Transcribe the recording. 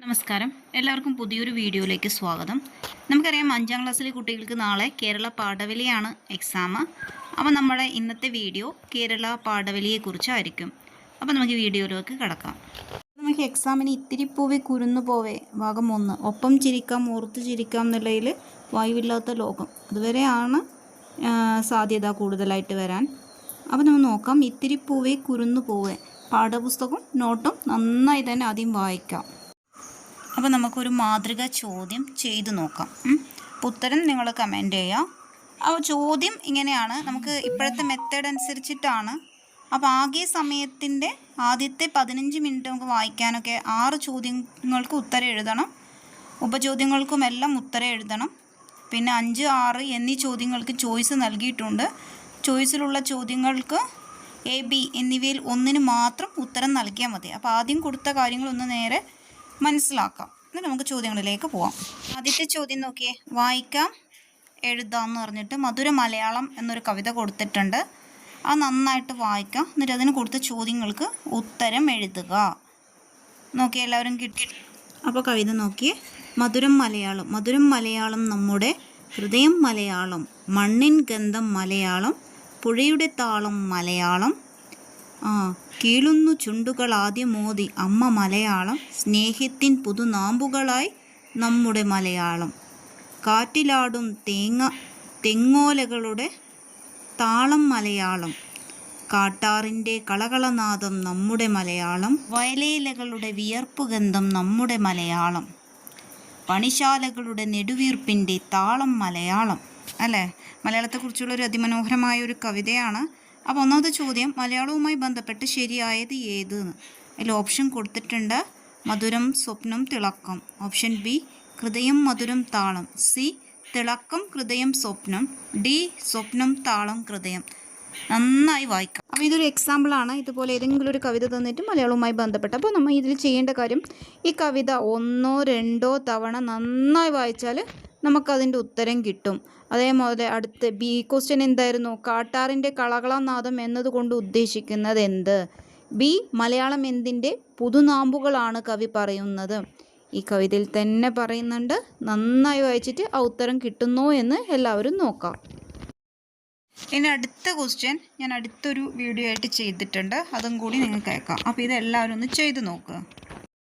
നമസ്കാരം, എല്ലാവർക്കും പുതിയൊരു വീഡിയോയിലേക്ക് സ്വാഗതം. നമുക്കറിയാം 5ാം ക്ലാസ്സിലെ കുട്ടികൾക്ക് നാളെ കേരള പാഠവലിയാണ് എക്സാം. അപ്പോൾ നമ്മുടെ ഇന്നത്തെ വീഡിയോ കേരള പാഠവലിയെക്കുറിച്ചായിരിക്കും. അപ്പോൾ നമുക്ക് വീഡിയോയിലേക്ക് കടക്കാം. നമുക്ക് എക്സാമിന് ഇത്തിരി പൂവേ കുരുന്നു പോവേ ഭാഗം 1 ഒപ്പം ചിരിക്കാം ഓർത്ത് ചിരിക്കാം എന്നുള്ളതിൽ വായുവില്ലാത്ത ലോകം അതുവരെയാണ് സാധ്യത കൂടുതലായിട്ട് വരാൻ. അപ്പോൾ നമ്മൾ നോക്കാം. ഇത്തിരി പൂവേ കുരുന്നു പോവേ പാഠപുസ്തകം നോട്ടും നന്നായി തന്നെ ആദ്യം വായിക്കാം. അപ്പോൾ നമുക്കൊരു മാതൃക ചോദ്യം ചെയ്തു നോക്കാം. അപ്പോൾ ഉത്തരം നിങ്ങൾ കമൻറ്റ് ചെയ്യാം. അപ്പോൾ ചോദ്യം ഇങ്ങനെയാണ്. നമുക്ക് ഇപ്പോഴത്തെ മെത്തേഡ് അനുസരിച്ചിട്ടാണ്. അപ്പോൾ ആകെ സമയത്തിൻ്റെ ആദ്യത്തെ 15 മിനിറ്റ് നമുക്ക് വായിക്കാനൊക്കെ 6 ചോദ്യങ്ങൾക്ക് ഉത്തരം എഴുതണം. ഉപചോദ്യങ്ങൾക്കുമെല്ലാം ഉത്തരം എഴുതണം. പിന്നെ 5, 6 എന്നീ ചോദ്യങ്ങൾക്ക് ചോയ്സ് നൽകിയിട്ടുണ്ട്. ചോയ്സിലുള്ള ചോദ്യങ്ങൾക്ക് A, B എന്നിവയിൽ ഒന്നിന് മാത്രം ഉത്തരം നൽകിയാൽ മതി. അപ്പോൾ ആദ്യം കൊടുത്ത കാര്യങ്ങളൊന്ന് നേരെ മനസ്സിലാക്കാം. എന്നിട്ട് നമുക്ക് ചോദ്യങ്ങളിലേക്ക് പോവാം. ആദ്യത്തെ ചോദ്യം നോക്കിയേ. വായിക്കാം എഴുതാം എന്ന് പറഞ്ഞിട്ട് മധുര മലയാളം എന്നൊരു കവിത കൊടുത്തിട്ടുണ്ട്. അത് നന്നായിട്ട് വായിക്കാം. എന്നിട്ട് അതിന് കൊടുത്ത ചോദ്യങ്ങൾക്ക് ഉത്തരം എഴുതുക. നോക്കിയേ, എല്ലാവരും കിട്ടി. അപ്പോൾ കവിത നോക്കിയേ. മധുരം മലയാളം. മധുരം മലയാളം നമ്മുടെ ഹൃദയം മലയാളം, മണ്ണിൻ ഗന്ധം മലയാളം, പുഴയുടെ താളം മലയാളം, കീളുന്നു ചുണ്ടുകൾ ആദ്യം മോദി അമ്മ മലയാളം, സ്നേഹത്തിൻ പുതുനാമ്പുകളായി നമ്മുടെ മലയാളം, കാറ്റിലാടും തെങ്ങോലകളുടെ താളം മലയാളം, കാട്ടാറിൻ്റെ കളകളനാദം നമ്മുടെ മലയാളം, വയലേലകളുടെ വിയർപ്പുഗന്ധം നമ്മുടെ മലയാളം, പണിശാലകളുടെ നെടുവീർപ്പിൻ്റെ താളം മലയാളം. അല്ലേ? മലയാളത്തെക്കുറിച്ചുള്ളൊരു അതിമനോഹരമായ ഒരു കവിതയാണ്. അപ്പോൾ ഒന്നാമത്തെ ചോദ്യം, മലയാളവുമായി ബന്ധപ്പെട്ട് ശരിയായത് ഏത്? അതിൽ ഓപ്ഷൻ കൊടുത്തിട്ടുണ്ട്. മധുരം സ്വപ്നം തിളക്കം. ഓപ്ഷൻ ബി ഹൃദയം മധുരം താളം. സി തിളക്കം ഹൃദയം സ്വപ്നം. ഡി സ്വപ്നം താളം ഹൃദയം. നന്നായി വായിക്കാം. അപ്പോൾ ഇതൊരു എക്സാമ്പിളാണ്. ഇതുപോലെ ഏതെങ്കിലും ഒരു കവിത തന്നിട്ട് മലയാളവുമായി ബന്ധപ്പെട്ട്. അപ്പോൾ നമ്മൾ ഇതിൽ ചെയ്യേണ്ട കാര്യം, ഈ കവിത 1, 2 തവണ നന്നായി വായിച്ചാൽ നമുക്കതിൻ്റെ ഉത്തരം കിട്ടും. അതേപോലെ അടുത്ത് ബി ക്വസ്റ്റ്യൻ എന്തായിരുന്നു? കാട്ടാറിൻ്റെ കളകളനാദം എന്നതുകൊണ്ട് ഉദ്ദേശിക്കുന്നത് എന്ത്? ബി മലയാളം എന്തിൻ്റെ പുതുനാമ്പുകളാണ് കവി പറയുന്നത്. ഈ കവിതയിൽ തന്നെ പറയുന്നുണ്ട്. നന്നായി വായിച്ചിട്ട് ആ ഉത്തരം കിട്ടുന്നോ എന്ന് എല്ലാവരും നോക്കാം. ഇനി അടുത്ത ക്വസ്റ്റ്യൻ ഞാൻ അടുത്തൊരു വീഡിയോ ആയിട്ട് ചെയ്തിട്ടുണ്ട്. അതും കൂടി നിങ്ങൾക്ക് കേൾക്കാം. അപ്പോൾ ഇതെല്ലാവരും ഒന്ന് ചെയ്ത് നോക്കുക.